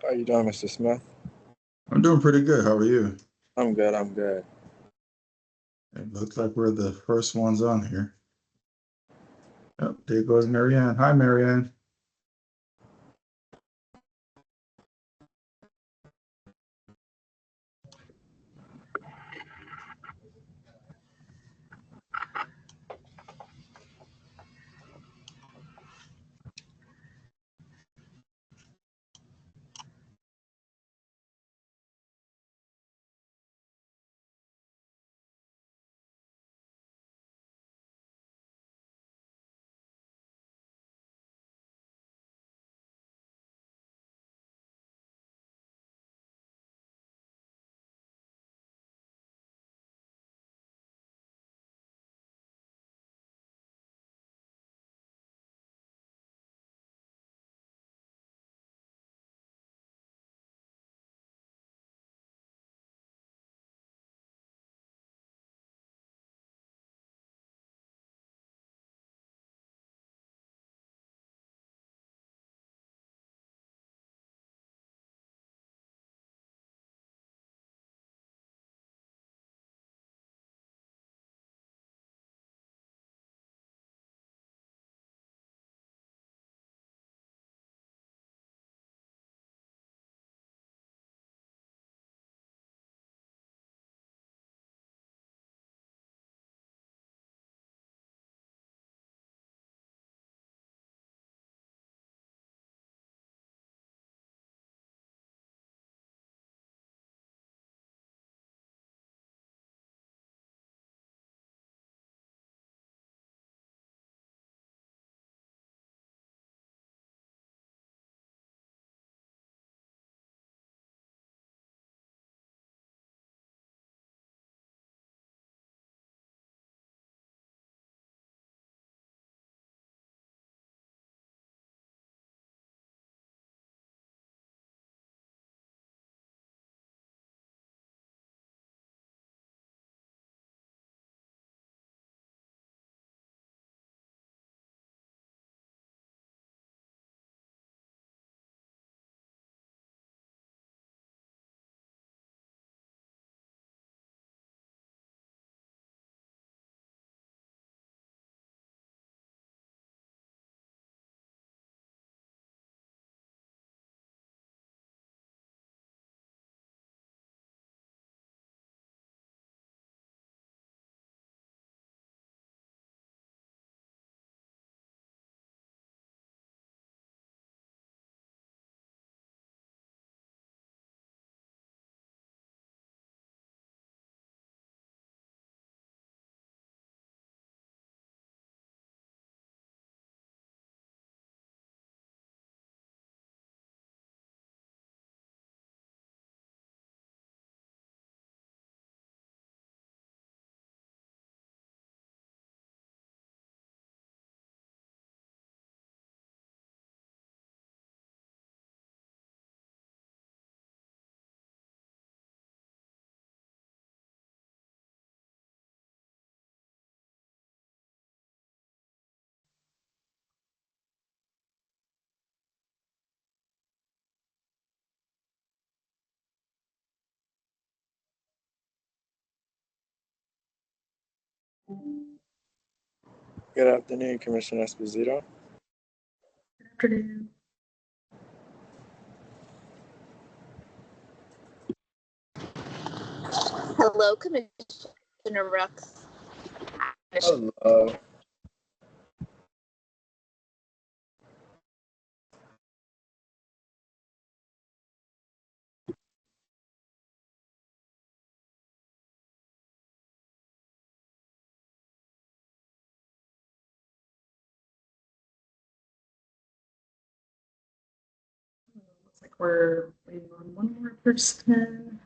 How you doing, Mr. Smith? I'm doing pretty good. How are you? I'm good. I'm good. It looks like we're the first ones on here. Oh, there goes Marianne. Hi, Marianne. Good afternoon, Commissioner Esposito. Afternoon. Hello, Commissioner Rux. Hello. Looks like we're waiting on one more person.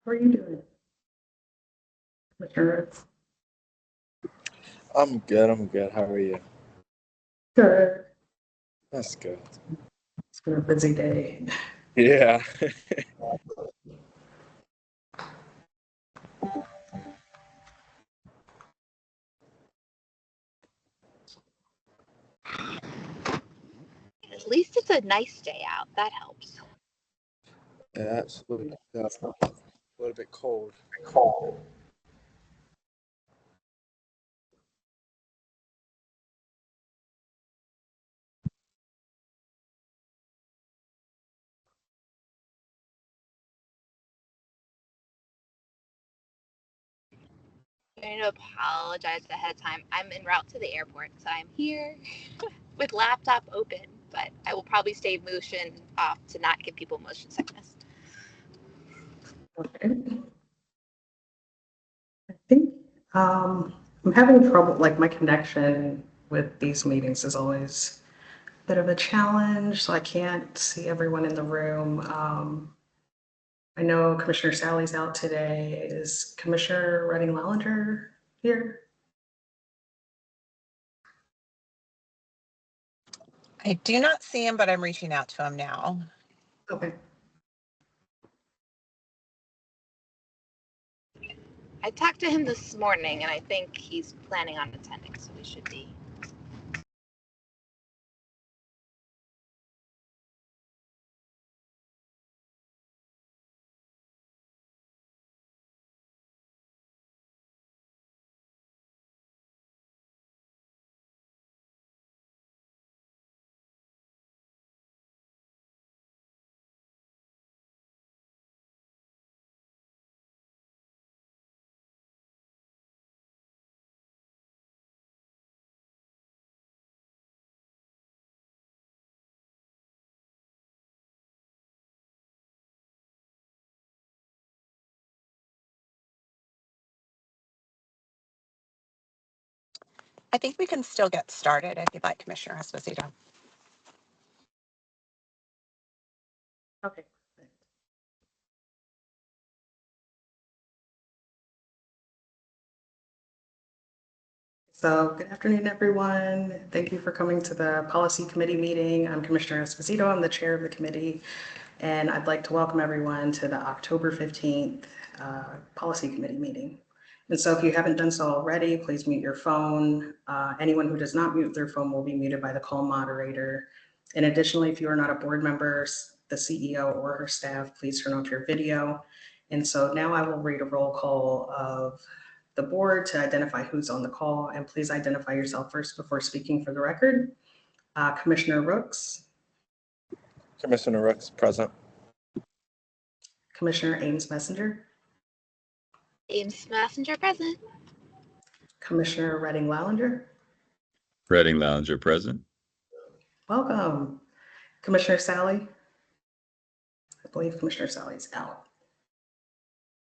How are you doing? Commissioner Rhodes? I'm good. I'm good. How are you? Good. That's good. It's been a busy day. Yeah. At least it's a nice day out. That helps. Yeah, absolutely. A little bit cold. I'm going to apologize ahead of time. I'm en route to the airport, so I'm here with laptop open, but I will probably stay motion off to not give people motion sickness. Okay. I think I'm having trouble, like my connection with these meetings is always a bit of a challenge, so I can't see everyone in the room. I know Commissioner Sally's out today. Is Commissioner Redding Lallinger here? I do not see him, but I'm reaching out to him now. Okay. I talked to him this morning, and I think he's planning on attending, so we should be. I think we can still get started if you'd like, Commissioner Esposito. Okay. So good afternoon, everyone. Thank you for coming to the Policy Committee meeting. I'm Commissioner Esposito. I'm the chair of the committee, and I'd like to welcome everyone to the October 15th Policy Committee meeting. And so if you haven't done so already, please mute your phone. Anyone who does not mute their phone will be muted by the call moderator. And additionally, if you are not a board member, the CEO or her staff, please turn off your video. And so now I will read a roll call of the board to identify who's on the call, and please identify yourself first before speaking for the record. Commissioner Rooks, Commissioner Rooks, present. Commissioner Ames Messenger, Ames Messenger present. Commissioner Redding Lallinger. Redding Lallinger present. Welcome. Commissioner Sally. I believe Commissioner Sally's out.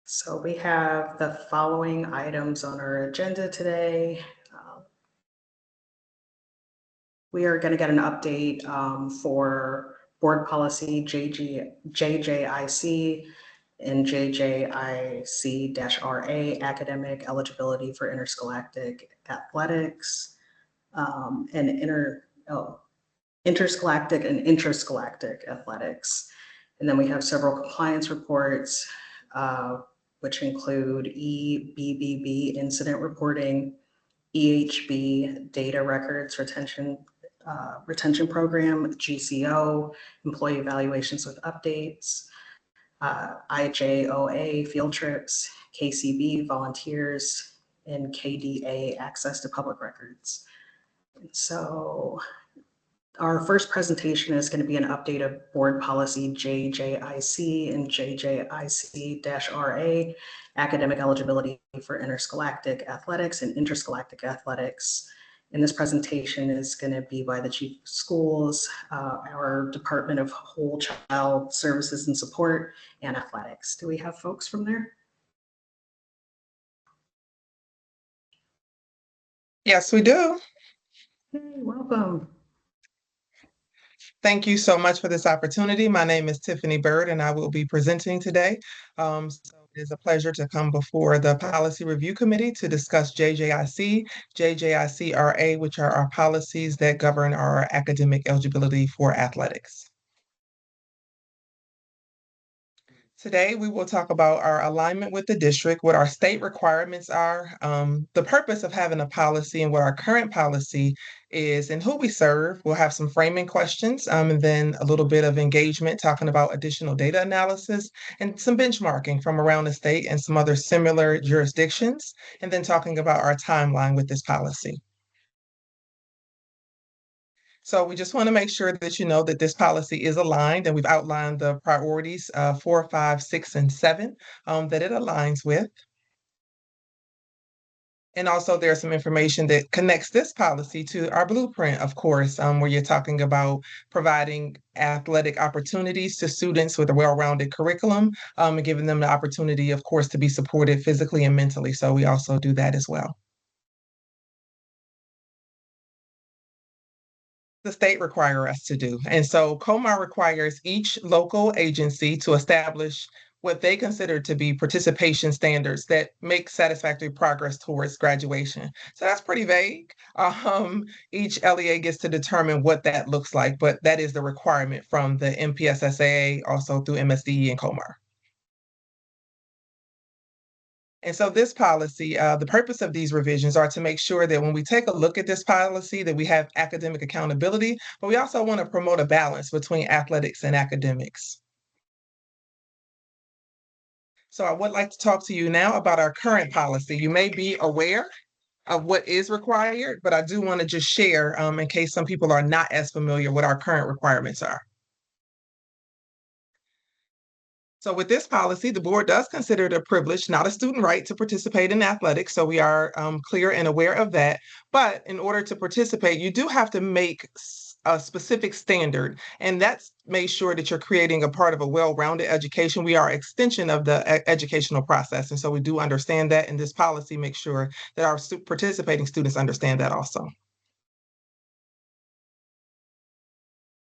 So we have the following items on our agenda today. We are going to get an update for board policy JJIC and JJIC-RA, academic eligibility for interscholastic athletics, and interscholastic and intrascholastic athletics. And then we have several compliance reports, which include EBBB incident reporting, EHB data records retention program, GCO, employee evaluations with updates, IJOA field trips, KCB volunteers, and KDA access to public records. And so our first presentation is going to be an update of board policy JJIC and JJIC-RA, academic eligibility for interscholastic athletics and interscholastic athletics. And this presentation is going to be by the Chief of Schools, our Department of Whole Child Services and Support, and Athletics. Do we have folks from there? Yes, we do. Hey, welcome. Thank you so much for this opportunity. My name is Tiffany Bird, and I will be presenting today. So It is a pleasure to come before the Policy Review Committee to discuss JJIC, JJICRA, which are our policies that govern our academic eligibility for athletics. Today, we will talk about our alignment with the district, what our state requirements are, the purpose of having a policy and what our current policy is and who we serve. We'll have some framing questions and then a little bit of engagement talking about additional data analysis and some benchmarking from around the state and some other similar jurisdictions, and then talking about our timeline with this policy. So we just want to make sure that you know that this policy is aligned, and we've outlined the priorities 4, 5, 6, and 7 that it aligns with. And also there's some information that connects this policy to our blueprint, of course, where you're talking about providing athletic opportunities to students with a well-rounded curriculum and giving them the opportunity, of course, to be supported physically and mentally. So we also do that as well. The state require us to do. And so COMAR requires each local agency to establish what they consider to be participation standards that make satisfactory progress towards graduation. So that's pretty vague. Each LEA gets to determine what that looks like, but that is the requirement from the MPSSAA, also through MSDE and COMAR. And so this policy, the purpose of these revisions are to make sure that when we take a look at this policy, that we have academic accountability, but we also want to promote a balance between athletics and academics. So I would like to talk to you now about our current policy. You may be aware of what is required, but I do want to just share in case some people are not as familiar what our current requirements are. So with this policy, the board does consider it a privilege, not a student right, to participate in athletics. So we are clear and aware of that. But in order to participate, you do have to make a specific standard, and that's make sure that you're creating a part of a well-rounded education. We are an extension of the educational process. And so we do understand that, and this policy makes sure that our participating students understand that also.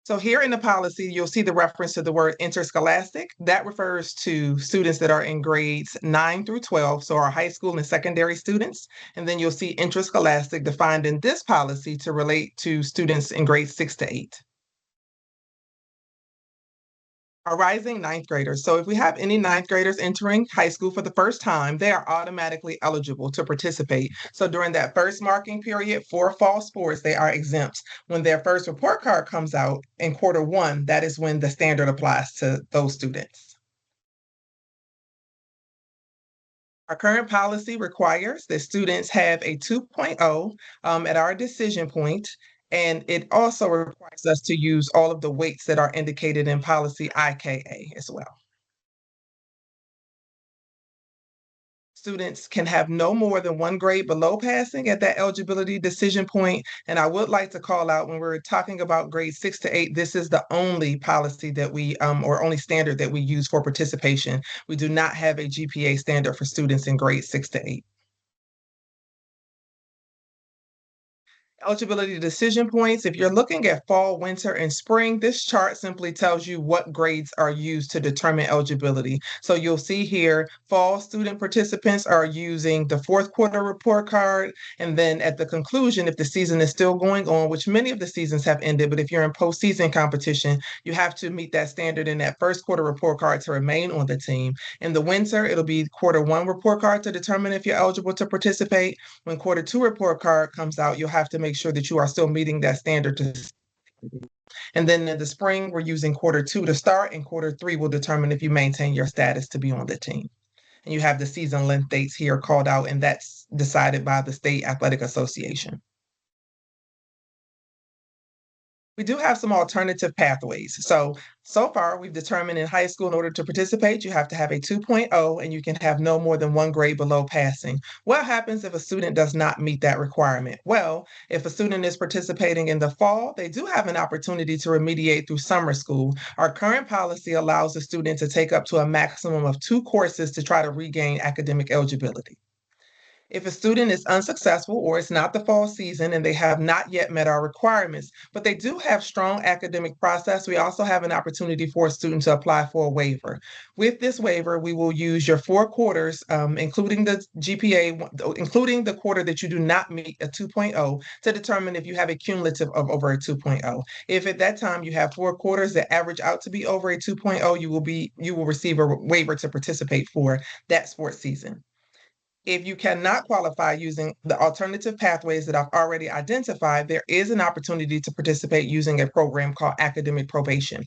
So here in the policy, you'll see the reference to the word interscholastic. That refers to students that are in grades 9 through 12, so our high school and secondary students. And then you'll see interscholastic defined in this policy to relate to students in grades 6 to 8. Our rising ninth graders. So if we have any ninth graders entering high school for the first time, they are automatically eligible to participate. So during that first marking period for fall sports, they are exempt. When their first report card comes out in Q1, that is when the standard applies to those students. Our current policy requires that students have a 2.0 at our decision point. And it also requires us to use all of the weights that are indicated in policy IKA as well. Students can have no more than 1 grade below passing at that eligibility decision point. And I would like to call out, when we're talking about grades 6 to 8, this is the only policy that we, or only standard that we use for participation. We do not have a GPA standard for students in grades 6 to 8. Eligibility decision points. If you're looking at fall, winter, and spring, this chart simply tells you what grades are used to determine eligibility. So you'll see here, fall student participants are using the Q4 report card. And then at the conclusion, if the season is still going on, which many of the seasons have ended, but if you're in postseason competition, you have to meet that standard in that Q1 report card to remain on the team. In the winter, it'll be Q1 report card to determine if you're eligible to participate. When Q2 report card comes out, you'll have to make sure that you are still meeting that standard. And then in the spring, we're using Q2 to start, and Q3 will determine if you maintain your status to be on the team. And you have the season length dates here called out, and that's decided by the State Athletic Association. We do have some alternative pathways. So far, we've determined in high school, in order to participate, you have to have a 2.0 and you can have no more than 1 grade below passing. What happens if a student does not meet that requirement? Well, if a student is participating in the fall, they do have an opportunity to remediate through summer school. Our current policy allows the student to take up to a maximum of 2 courses to try to regain academic eligibility. If a student is unsuccessful or it's not the fall season and they have not yet met our requirements, but they do have strong academic process, we also have an opportunity for a student to apply for a waiver. With this waiver, we will use your 4 quarters, including the GPA, including the quarter that you do not meet a 2.0, to determine if you have a cumulative of over a 2.0. If at that time you have 4 quarters that average out to be over a 2.0, you will receive a waiver to participate for that sports season. If you cannot qualify using the alternative pathways that I've already identified, there is an opportunity to participate using a program called academic probation.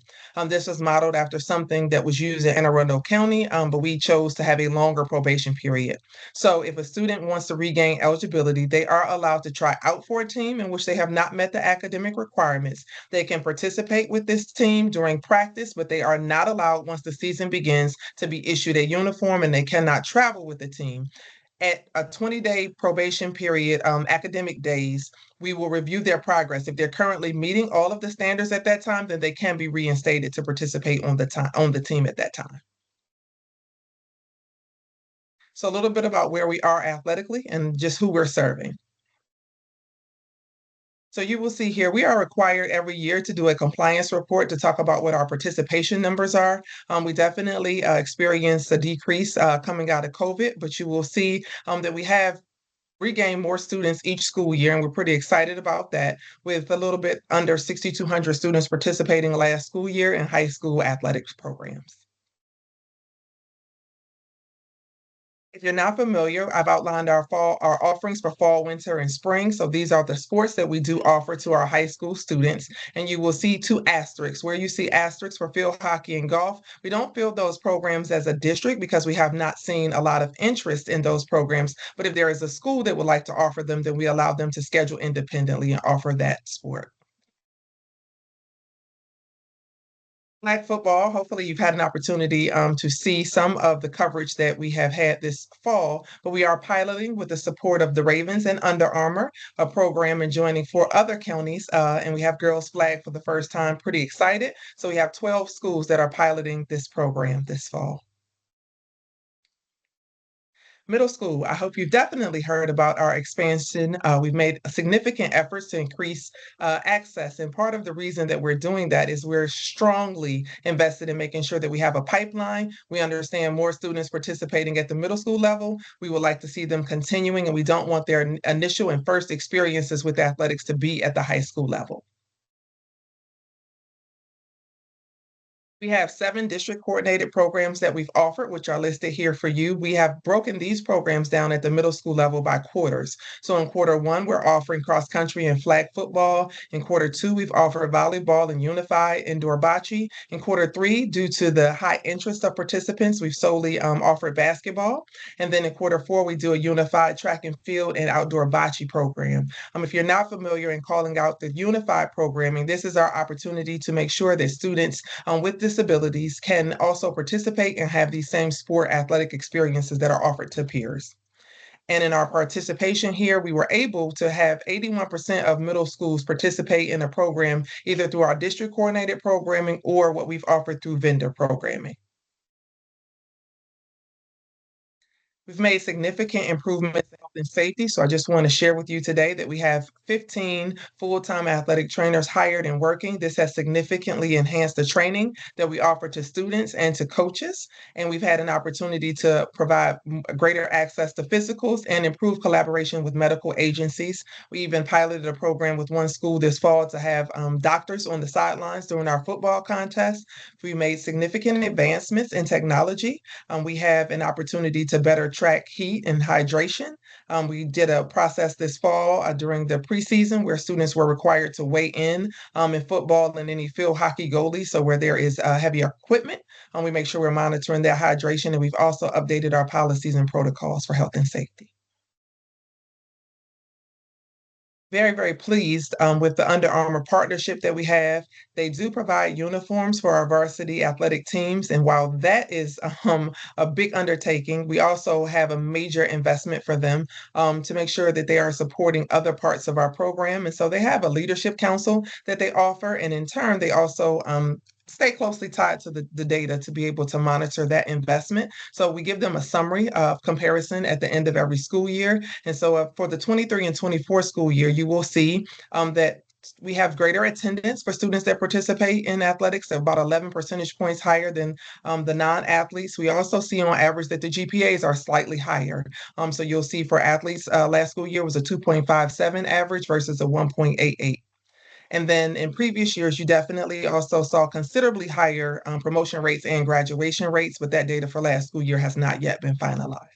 This was modeled after something that was used in Anne Arundel County, but we chose to have a longer probation period. So if a student wants to regain eligibility, they are allowed to try out for a team in which they have not met the academic requirements. They can participate with this team during practice, but they are not allowed once the season begins to be issued a uniform, and they cannot travel with the team. At a 20-day probation period, academic days, we will review their progress. If they're currently meeting all of the standards at that time, then they can be reinstated to participate on the team at that time. So a little bit about where we are athletically and just who we're serving. So you will see here, we are required every year to do a compliance report to talk about what our participation numbers are. We definitely experienced a decrease coming out of COVID, but you will see that we have regained more students each school year, and we're pretty excited about that, with a little bit under 6,200 students participating last school year in high school athletics programs. If you're not familiar, I've outlined our offerings for fall, winter, and spring. So these are the sports that we do offer to our high school students. And you will see 2 asterisks. Where you see asterisks for field hockey and golf, we don't field those programs as a district because we have not seen a lot of interest in those programs. But if there is a school that would like to offer them, then we allow them to schedule independently and offer that sport. Flag football, hopefully you've had an opportunity to see some of the coverage that we have had this fall, but we are piloting with the support of the Ravens and Under Armour, a program and joining 4 other counties, and we have girls flag for the first time, pretty excited. So we have 12 schools that are piloting this program this fall. Middle school, I hope you've definitely heard about our expansion. We've made significant efforts to increase access. And part of the reason that we're doing that is we're strongly invested in making sure that we have a pipeline. We understand more students participating at the middle school level. We would like to see them continuing, and we don't want their initial and first experiences with athletics to be at the high school level. We have 7 district coordinated programs that we've offered, which are listed here for you. We have broken these programs down at the middle school level by quarters. So in quarter 1, we're offering cross country and flag football. In quarter 2, we've offered volleyball and unified indoor bocce. In quarter 3, due to the high interest of participants, we've solely offered basketball. And then in quarter 4, we do a unified track and field and outdoor bocce program. If you're not familiar in calling out the unified programming, this is our opportunity to make sure that students with disabilities can also participate and have these same sport athletic experiences that are offered to peers. And in our participation here, we were able to have 81% of middle schools participate in a program either through our district coordinated programming or what we've offered through vendor programming. We've made significant improvements in health and safety. So I just want to share with you today that we have 15 full-time athletic trainers hired and working. This has significantly enhanced the training that we offer to students and to coaches. And we've had an opportunity to provide greater access to physicals and improve collaboration with medical agencies. We even piloted a program with one school this fall to have doctors on the sidelines during our football contest. We made significant advancements in technology. We have an opportunity to better track heat and hydration. We did a process this fall during the preseason where students were required to weigh in football and any field hockey goalies. So where there is heavy equipment, we make sure we're monitoring their hydration. And we've also updated our policies and protocols for health and safety. Very, very pleased with the Under Armour partnership that we have. They do provide uniforms for our varsity athletic teams. And while that is a big undertaking, we also have a major investment for them to make sure that they are supporting other parts of our program. And so they have a leadership council that they offer. And in turn, they also stay closely tied to the data to be able to monitor that investment. So we give them a summary of comparison at the end of every school year. And so for the 23 and 24 school year, you will see that we have greater attendance for students that participate in athletics, about 11 percentage points higher than the non-athletes. We also see on average that the GPAs are slightly higher. So you'll see for athletes, last school year was a 2.57 average versus a 1.88. And then in previous years, you definitely also saw considerably higher promotion rates and graduation rates, but that data for last school year has not yet been finalized.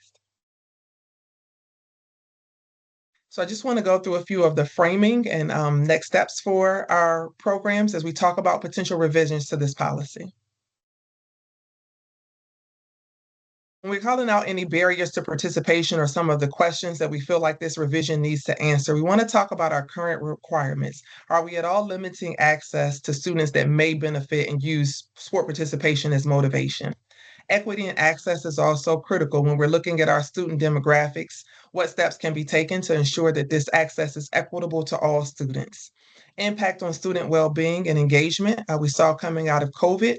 So I just want to go through a few of the framing and next steps for our programs as we talk about potential revisions to this policy. When we're calling out any barriers to participation or some of the questions that we feel like this revision needs to answer, we want to talk about our current requirements. Are we at all limiting access to students that may benefit and use sport participation as motivation? Equity and access is also critical when we're looking at our student demographics. What steps can be taken to ensure that this access is equitable to all students? Impact on student well-being and engagement. We saw coming out of COVID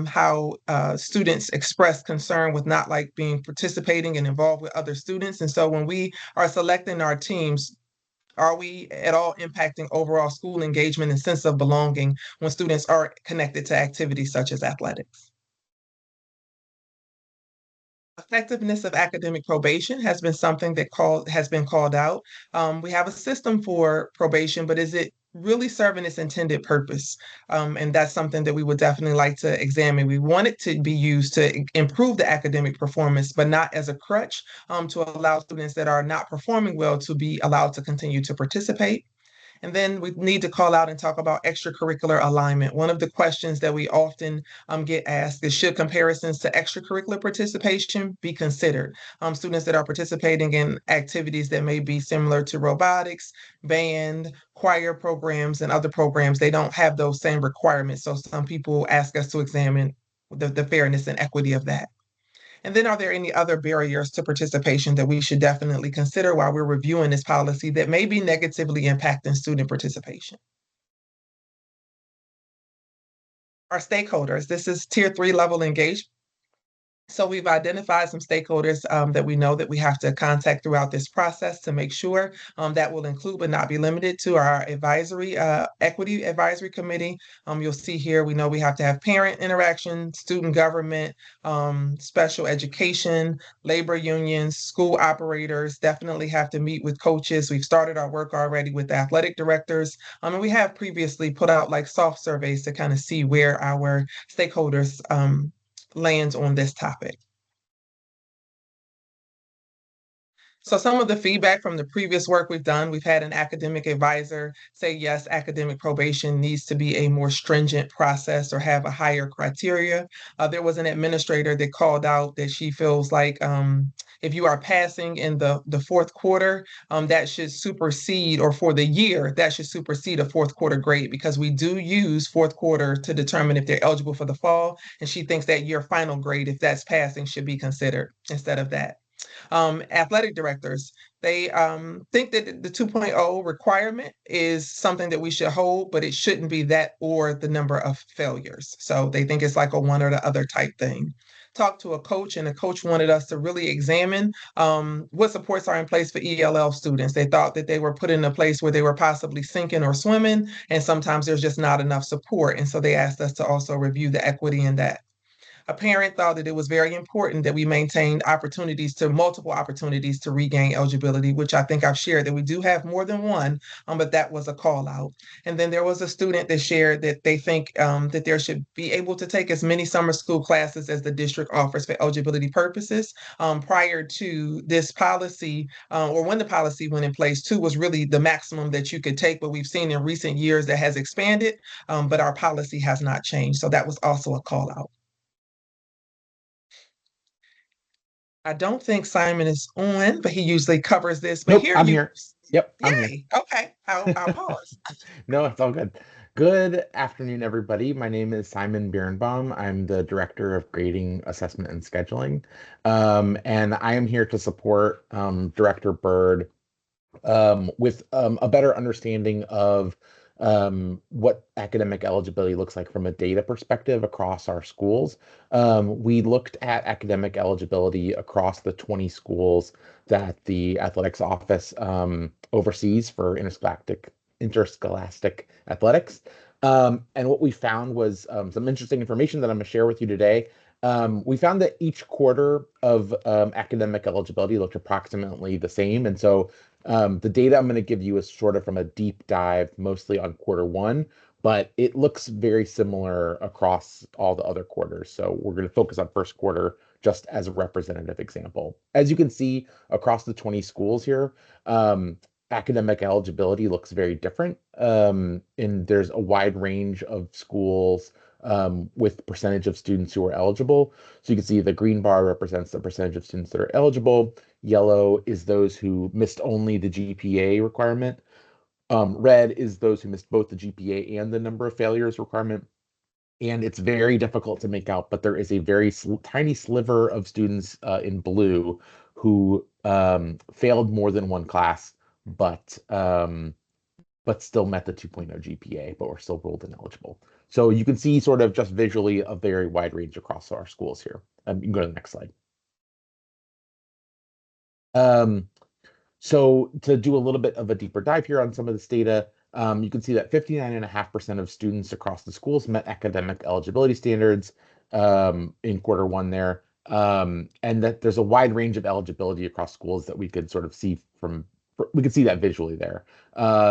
how students expressed concern with not like being participating and involved with other students. And so when we are selecting our teams, are we at all impacting overall school engagement and sense of belonging when students are connected to activities such as athletics? Effectiveness of academic probation has been something that has been called out. We have a system for probation, but is it really serving its intended purpose? And that's something that we would definitely like to examine. We want it to be used to improve the academic performance, but not as a crutch to allow students that are not performing well to be allowed to continue to participate. And then we need to call out and talk about extracurricular alignment. One of the questions that we often get asked is, should comparisons to extracurricular participation be considered? Students that are participating in activities that may be similar to robotics, band, choir programs, and other programs, they don't have those same requirements. So some people ask us to examine the fairness and equity of that. And then are there any other barriers to participation that we should definitely consider while we're reviewing this policy that may be negatively impacting student participation? Our stakeholders, this is tier 3 level engagement. So we've identified some stakeholders that we know that we have to contact throughout this process to make sure that will include but not be limited to our advisory, equity advisory committee. You'll see here, we know we have to have parent interaction, student government, special education, labor unions, school operators, definitely have to meet with coaches. We've started our work already with athletic directors. And we have previously put out like soft surveys to kind of see where our stakeholders lands on this topic. So some of the feedback from the previous work we've done, we've had an academic advisor say, yes, academic probation needs to be a more stringent process or have a higher criteria. There was an administrator that called out that she feels like if you are passing in the fourth quarter, that should supersede, or for the year, that should supersede a fourth quarter grade, because we do use fourth quarter to determine if they're eligible for the fall. And she thinks that your final grade, if that's passing, should be considered instead of that. Athletic directors, they think that the 2.0 requirement is something that we should hold, but it shouldn't be that or the number of failures. So they think it's like a one or the other type thing. Talked to a coach, and the coach wanted us to really examine what supports are in place for ELL students. They thought that they were put in a place where they were possibly sinking or swimming, and sometimes there's just not enough support. And so they asked us to also review the equity in that. A parent thought that it was very important that we maintained multiple opportunities to regain eligibility, which I think I've shared that we do have more than one, but that was a call out. And then there was a student that shared that they think that there should be able to take as many summer school classes as the district offers for eligibility purposes. Prior to this policy, or when the policy went in place, 2 was really the maximum that you could take, but we've seen in recent years that has expanded, but our policy has not changed. So that was also a call out. I don't think Simon is on, but he usually covers this. But Nope, here I'm you, here. Yep, I'm here. yay. Okay, I'll pause. No, it's all good. Good afternoon, everybody. My name is Simon Birnbaum. I'm the Director of Grading, Assessment, and Scheduling. And I am here to support Director Byrd with a better understanding of what academic eligibility looks like from a data perspective across our schools. We looked at academic eligibility across the 20 schools that the athletics office oversees for interscholastic athletics. And what we found was some interesting information that I'm going to share with you today. We found that each quarter of academic eligibility looked approximately the same. And so the data I'm going to give you is sort of from a deep dive, mostly on quarter one, but it looks very similar across all the other quarters. So we're going to focus on first quarter just as a representative example. As you can see across the 20 schools here, academic eligibility looks very different. And there's a wide range of schools with percentage of students who are eligible. So you can see the green bar represents the percentage of students that are eligible. Yellow is those who missed only the GPA requirement. Red is those who missed both the GPA and the number of failures requirement. And it's very difficult to make out, but there is a very tiny sliver of students in blue who failed more than one class, but still met the 2.0 GPA, but were still ruled ineligible. So you can see sort of just visually a very wide range across our schools here. You can go to the next slide. So to do a little bit of a deeper dive here on some of this data, you can see that 59.5% of students across the schools met academic eligibility standards in quarter one there, and that there's a wide range of eligibility across schools that we could sort of see we could see that visually there.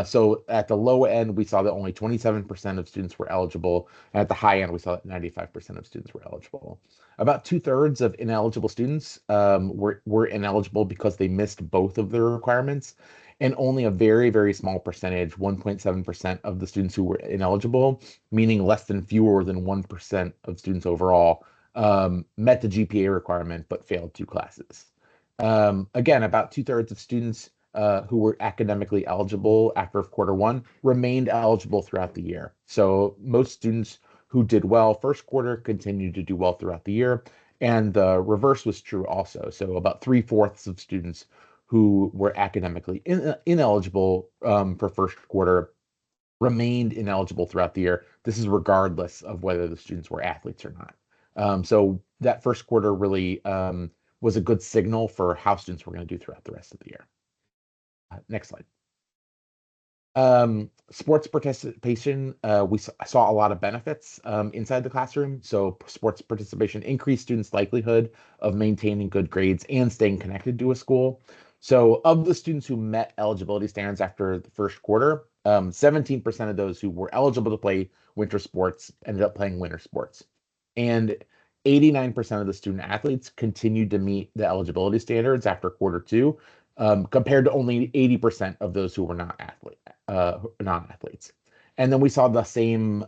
So at the low end, we saw that only 27% of students were eligible. And at the high end, we saw that 95% of students were eligible. About 2/3 of ineligible students were ineligible because they missed both of their requirements. And only a very, very small percentage, 1.7% of the students who were ineligible, meaning less than fewer than 1% of students overall, met the GPA requirement but failed 2 classes. Again, about 2/3 of students who were academically eligible after quarter one remained eligible throughout the year. So most students who did well first quarter continued to do well throughout the year. And the reverse was true also. So about 3/4 of students who were academically ineligible for first quarter remained ineligible throughout the year. This is regardless of whether the students were athletes or not. So that first quarter really was a good signal for how students were going to do throughout the rest of the year. Next slide. Sports participation, we saw a lot of benefits inside the classroom. So sports participation increased students' likelihood of maintaining good grades and staying connected to a school. So of the students who met eligibility standards after the first quarter, 17% of those who were eligible to play winter sports ended up playing winter sports. And 89% of the student athletes continued to meet the eligibility standards after quarter two, compared to only 80% of those who were non-athletes. And then we saw the same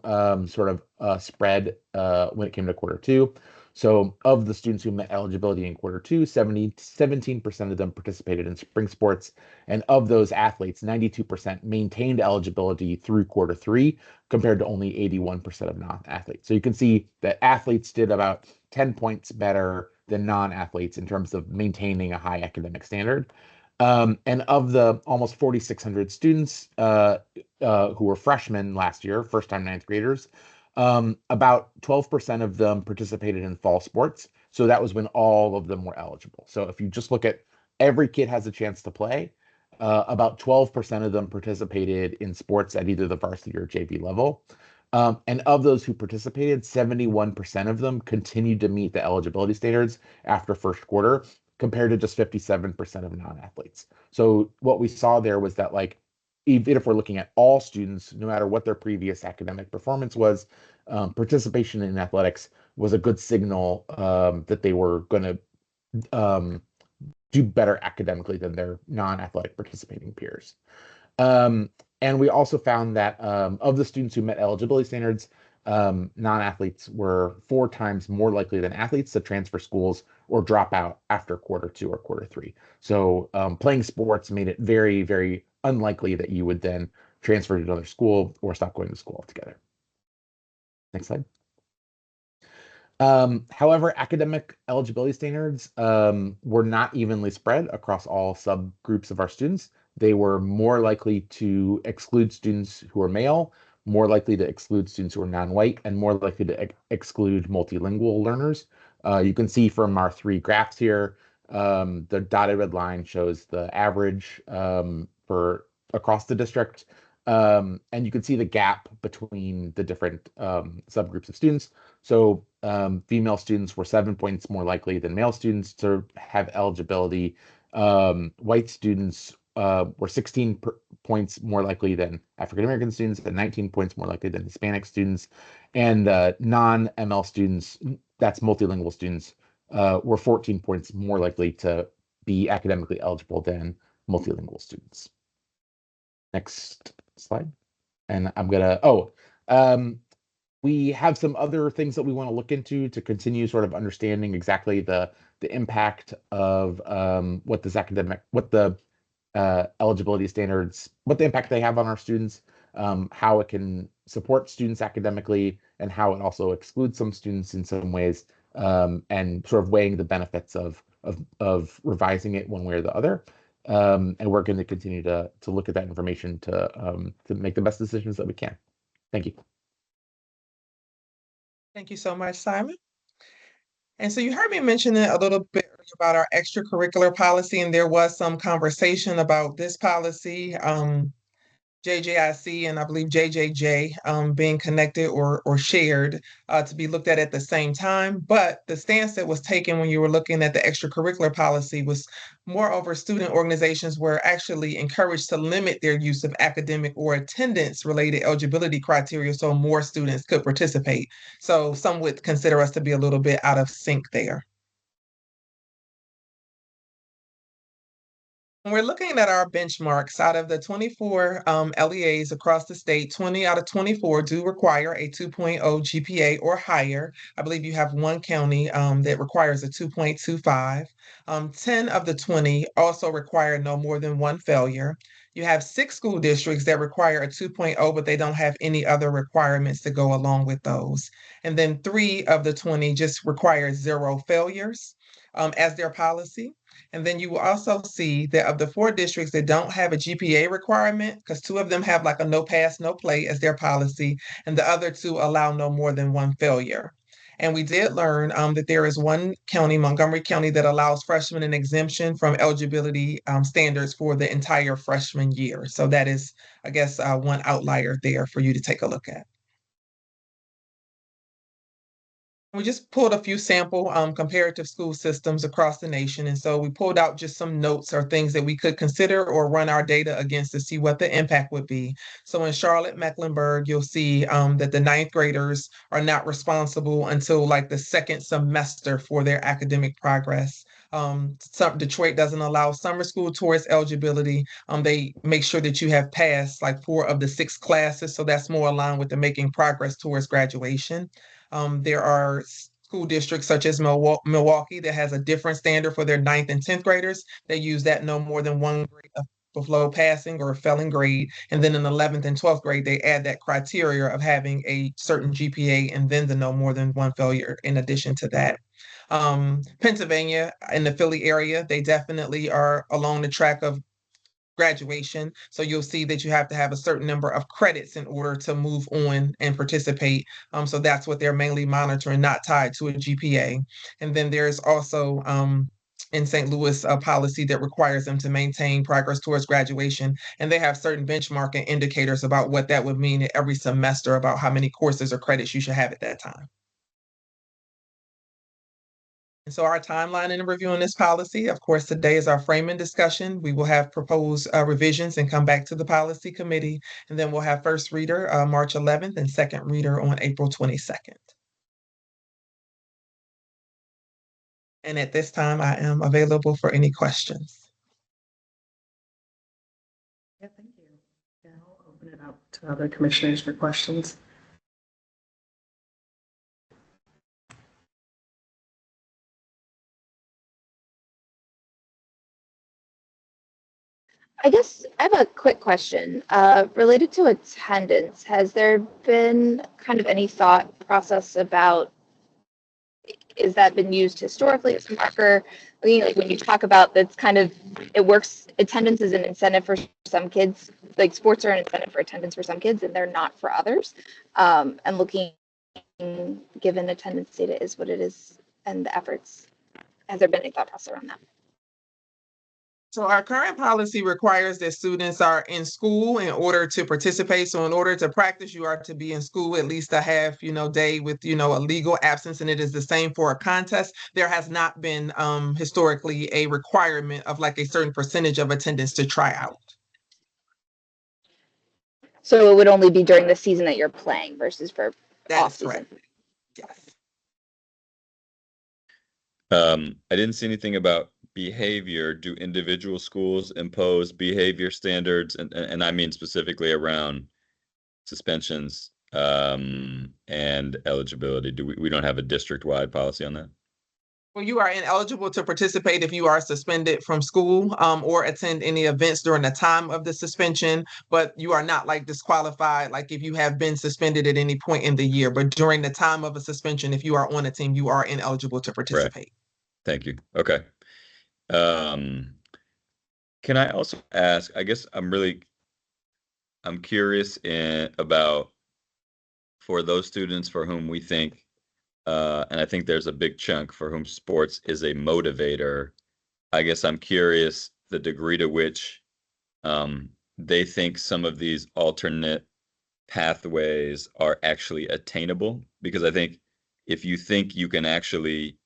sort of spread when it came to quarter two. So of the students who met eligibility in quarter two, 17% of them participated in spring sports. And of those athletes, 92% maintained eligibility through quarter three, compared to only 81% of non-athletes. So you can see that athletes did about 10 points better than non-athletes in terms of maintaining a high academic standard. And of the almost 4,600 students who were freshmen last year, first-time ninth graders, about 12% of them participated in fall sports. So that was when all of them were eligible. So if you just look at every kid has a chance to play, about 12% of them participated in sports at either the varsity or JV level. And of those who participated, 71% of them continued to meet the eligibility standards after first quarter, compared to just 57% of non-athletes. So what we saw there was that, like, even if we're looking at all students, no matter what their previous academic performance was, participation in athletics was a good signal that they were going to do better academically than their non-athletic participating peers. And we also found that of the students who met eligibility standards, non-athletes were 4 times more likely than athletes to transfer schools or drop out after quarter two or quarter three. So playing sports made it very, very unlikely that you would then transfer to another school or stop going to school altogether. Next slide. However, academic eligibility standards were not evenly spread across all subgroups of our students. they were more likely to exclude students who are male, more likely to exclude students who are non-white, and more likely to exclude multilingual learners. You can see from our three graphs here, the dotted red line shows the average for across the district. And you can see the gap between the different subgroups of students. So female students were 7 points more likely than male students to have eligibility. White students were 16 points more likely than African American students, and 19 points more likely than Hispanic students. And non-ML students, that's multilingual students, were 14 points more likely to be academically eligible than multilingual students. Next slide. And I'm gonna, we have some other things that we want to look into to continue sort of understanding exactly the impact of what the eligibility standards, what the impact they have on our students, how it can support students academically, and how it also excludes some students in some ways, and sort of weighing the benefits of revising it one way or the other. And we're going to continue to look at that information to make the best decisions that we can. Thank you. Thank you so much, Simon. And so you heard me mention it a little bit earlier about our extracurricular policy, and there was some conversation about this policy. JJIC and I believe JJJ being connected or shared to be looked at the same time. But the stance that was taken when you were looking at the extracurricular policy was moreover, student organizations were actually encouraged to limit their use of academic or attendance related eligibility criteria so more students could participate. So some would consider us to be a little bit out of sync there. When we're looking at our benchmarks, out of the 24 LEAs across the state, 20 out of 24 do require a 2.0 GPA or higher. I believe you have one county that requires a 2.25. 10 of the 20 also require no more than one failure. You have 6 school districts that require a 2.0, but they don't have any other requirements to go along with those. And then 3 of the 20 just require 0 failures as their policy. And then you will also see that of the 4 districts that don't have a GPA requirement, because 2 of them have like a no pass, no play as their policy, and the other 2 allow no more than one failure. And we did learn that there is one county, Montgomery County, that allows freshmen an exemption from eligibility standards for the entire freshman year. So that is, I guess, one outlier there for you to take a look at. We just pulled a few sample comparative school systems across the nation. And so we pulled out just some notes or things that we could consider or run our data against to see what the impact would be. So in Charlotte, Mecklenburg, you'll see that the 9th graders are not responsible until like the second semester for their academic progress. Detroit doesn't allow summer school towards eligibility. They make sure that you have passed like 4 of the 6 classes. So that's more aligned with the making progress towards graduation. There are school districts such as Milwaukee that has a different standard for their 9th and 10th graders. They use that no more than one grade below passing or failing grade. And then in 11th and 12th grade, they add that criteria of having a certain GPA and then the no more than one failure in addition to that. Pennsylvania in the Philly area, they definitely are along the track of graduation. So you'll see that you have to have a certain number of credits in order to move on and participate. So that's what they're mainly monitoring, not tied to a GPA. And then there's also in St. Louis a policy that requires them to maintain progress towards graduation. And they have certain benchmarking indicators about what that would mean every semester about how many courses or credits you should have at that time. And so our timeline in reviewing this policy, of course, today is our framing discussion. We will have proposed revisions and come back to the policy committee. And then we'll have first reader March 11th and second reader on April 22nd. And at this time, I am available for any questions. Yeah, thank you. Yeah, I'll open it up to other commissioners for questions. I guess I have a quick question related to attendance. Has there been kind of any thought process about is that been used historically as a marker? I mean, like when you talk about that's kind of, it works, attendance is an incentive for some kids, like sports are an incentive for attendance for some kids and they're not for others. And looking, given attendance data is what it is and the efforts, has there been any thought process around that? So our current policy requires that students are in school in order to participate. So in order to practice, you are to be in school at least a half, day with, a legal absence, and it is the same for a contest. There has not been historically a requirement of like a certain percentage of attendance to try out. So it would only be during the season that you're playing versus for off season. Yes. I didn't see anything about behavior. Do individual schools impose behavior standards? And I mean specifically around suspensions and eligibility. We don't have a district-wide policy on that? Well, you are ineligible to participate if you are suspended from school or attend any events during the time of the suspension, but you are not like disqualified, like if you have been suspended at any point in the year. But during the time of a suspension, if you are on a team, you are ineligible to participate. Right. Thank you. Okay. Can I also ask, I guess I'm curious about for those students for whom we think, and I think there's a big chunk for whom sports is a motivator. I guess I'm curious the degree to which they think some of these alternate pathways are actually attainable. Because I think if you think you can actually,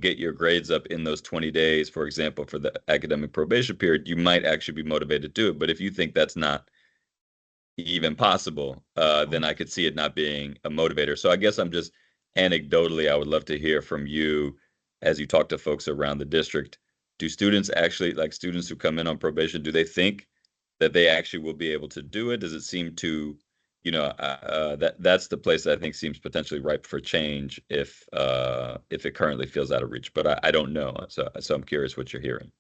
get your grades up in those 20 days, for example, for the academic probation period, you might actually be motivated to do it. But if you think that's not even possible, then I could see it not being a motivator. So I guess I'm just anecdotally, I would love to hear from you as you talk to folks around the district. Do students actually, like students who come in on probation, do they think that they actually will be able to do it? Does it seem to, that's the place that I think seems potentially ripe for change if it currently feels out of reach. But I don't know. So I'm curious what you're hearing.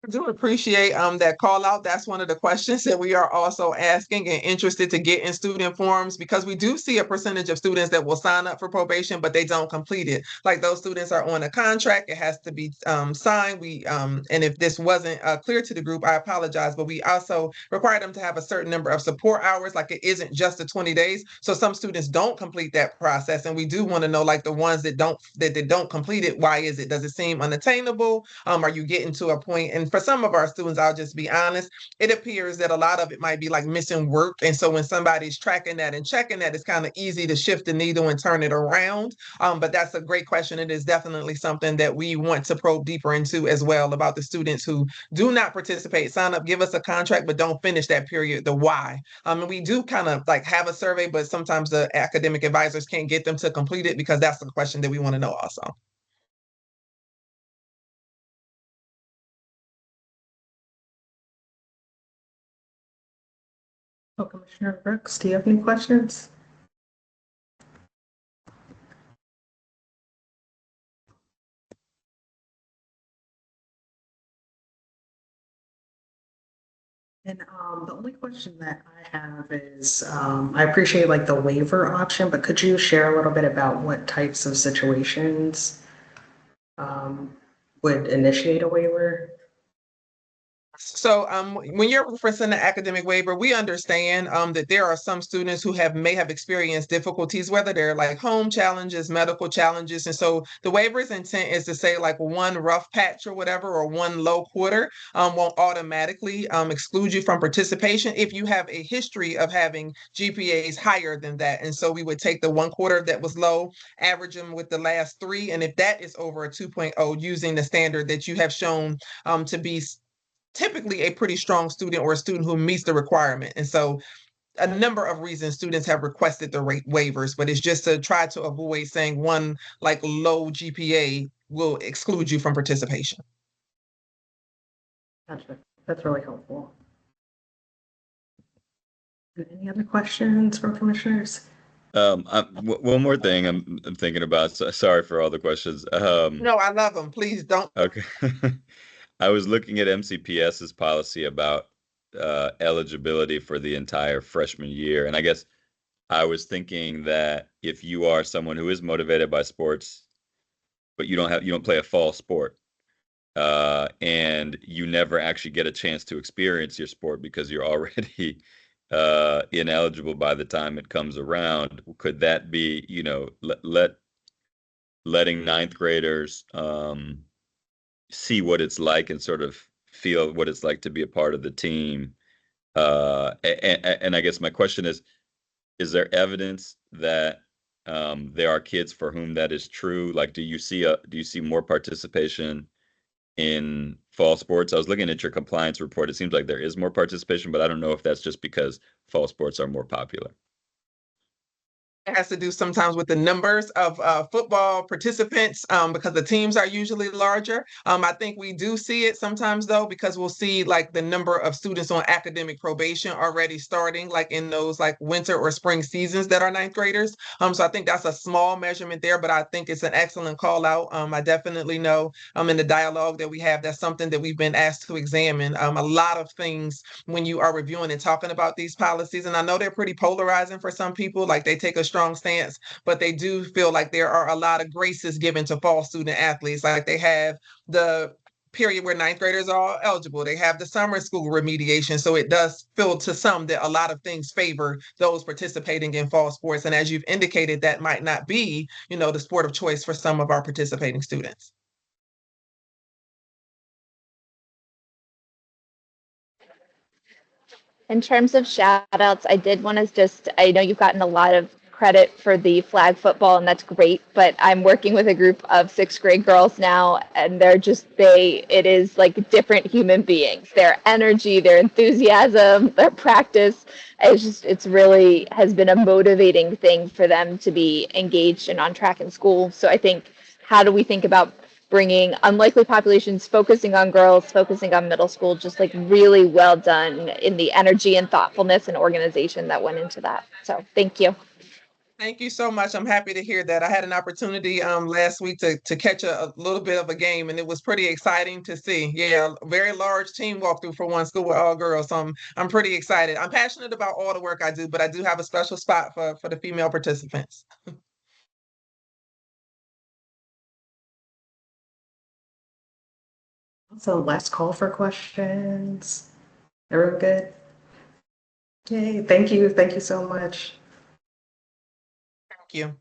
I do appreciate that call out. That's one of the questions that we are also asking and interested to get in student forums, because we do see a percentage of students that will sign up for probation, but they don't complete it. Like those students are on a contract, it has to be signed. And if this wasn't clear to the group, I apologize, but we also require them to have a certain number of support hours. Like it isn't just the 20 days. So some students don't complete that process. And we do want to know, like the ones that don't complete it, why is it? Does it seem unattainable? Are you getting to a point? And for some of our students, I'll just be honest, it appears that a lot of it might be like missing work. And so when somebody's tracking that and checking that, it's kind of easy to shift the needle and turn it around. But that's a great question. It is definitely something that we want to probe deeper into as well, about the students who do not participate, sign up, give us a contract, but don't finish that period, the why. And we do kind of like have a survey, but sometimes the academic advisors can't get them to complete it, because that's the question that we want to know also. Oh, Commissioner Brooks, do you have any questions? And the only question that I have is, I appreciate like the waiver option, but could you share a little bit about what types of situations would initiate a waiver? So when you're referencing the academic waiver, we understand that there are some students who may have experienced difficulties, whether they're like home challenges, medical challenges. And so the waiver's intent is to say like one rough patch or whatever, or one low quarter won't automatically exclude you from participation if you have a history of having GPAs higher than that. And so we would take the 1 quarter that was low, average them with the last 3. And if that is over a 2.0, using the standard that you have shown to be typically a pretty strong student, or a student who meets the requirement. And so a number of reasons students have requested the rate waivers, but it's just to try to avoid saying one like low GPA will exclude you from participation. Gotcha. That's really helpful. Any other questions from commissioners? One more thing I'm thinking about. So, sorry for all the questions. No, I love them. Please don't. Okay. I was looking at MCPS's policy about eligibility for the entire freshman year. And I guess I was thinking that if you are someone who is motivated by sports, but you don't play a fall sport, and you never actually get a chance to experience your sport because you're already ineligible by the time it comes around, could that be, letting ninth graders see what it's like and sort of feel what it's like to be a part of the team? And I guess my question is there evidence that there are kids for whom that is true? Like, do you see more participation in fall sports? I was looking at your compliance report. It seems like there is more participation, but I don't know if that's just because fall sports are more popular. It has to do sometimes with the numbers of football participants because the teams are usually larger. I think we do see it sometimes though, because we'll see like the number of students on academic probation already starting like in those like winter or spring seasons that are ninth graders. So I think that's a small measurement there, but I think it's an excellent call out. I definitely know in the dialogue that we have, that's something that we've been asked to examine. A lot of things when you are reviewing and talking about these policies, and I know they're pretty polarizing for some people, like they take a strong stance, but they do feel like there are a lot of graces given to fall student athletes. Like they have the period where ninth graders are eligible. They have the summer school remediation. So it does feel to some that a lot of things favor those participating in fall sports. And as you've indicated, that might not be, the sport of choice for some of our participating students. In terms of shout outs, I did want to I know you've gotten a lot of credit for the flag football, and that's great, but I'm working with a group of sixth grade girls now, and it is like different human beings. Their energy, their enthusiasm, their practice, it's really has been a motivating thing for them to be engaged and on track in school. So I think, how do we think about bringing unlikely populations, focusing on girls, focusing on middle school, just like really well done in the energy and thoughtfulness and organization that went into that. So thank you. Thank you so much. I'm happy to hear that. I had an opportunity last week to catch a little bit of a game, and it was pretty exciting to see. Yeah, a very large team walkthrough for one school with all girls. So I'm pretty excited. I'm passionate about all the work I do, but I do have a special spot for the female participants. So last call for questions. Everyone good? Yay, thank you. Thank you so much. Thank you.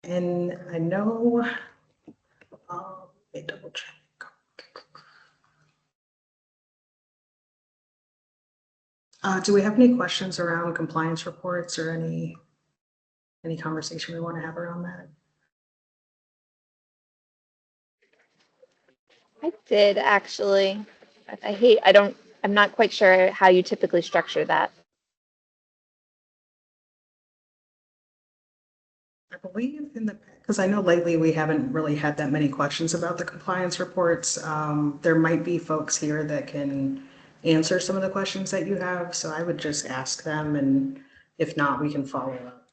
And I know, let me double check. Do we have any questions around compliance reports or any conversation we want to have around that? I did actually. I'm not quite sure how you typically structure that. I believe because I know lately we haven't really had that many questions about the compliance reports. There might be folks here that can answer some of the questions that you have. So I would just ask them, and if not, we can follow up.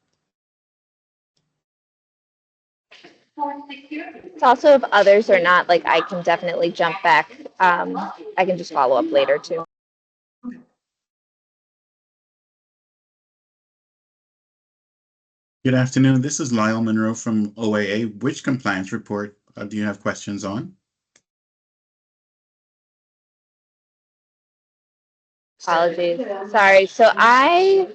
It's also, if others are not, like, I can definitely jump back. I can just follow up later too. Good afternoon. This is Lyle Monroe from OAA. Which compliance report do you have questions on? Apologies. Sorry. So I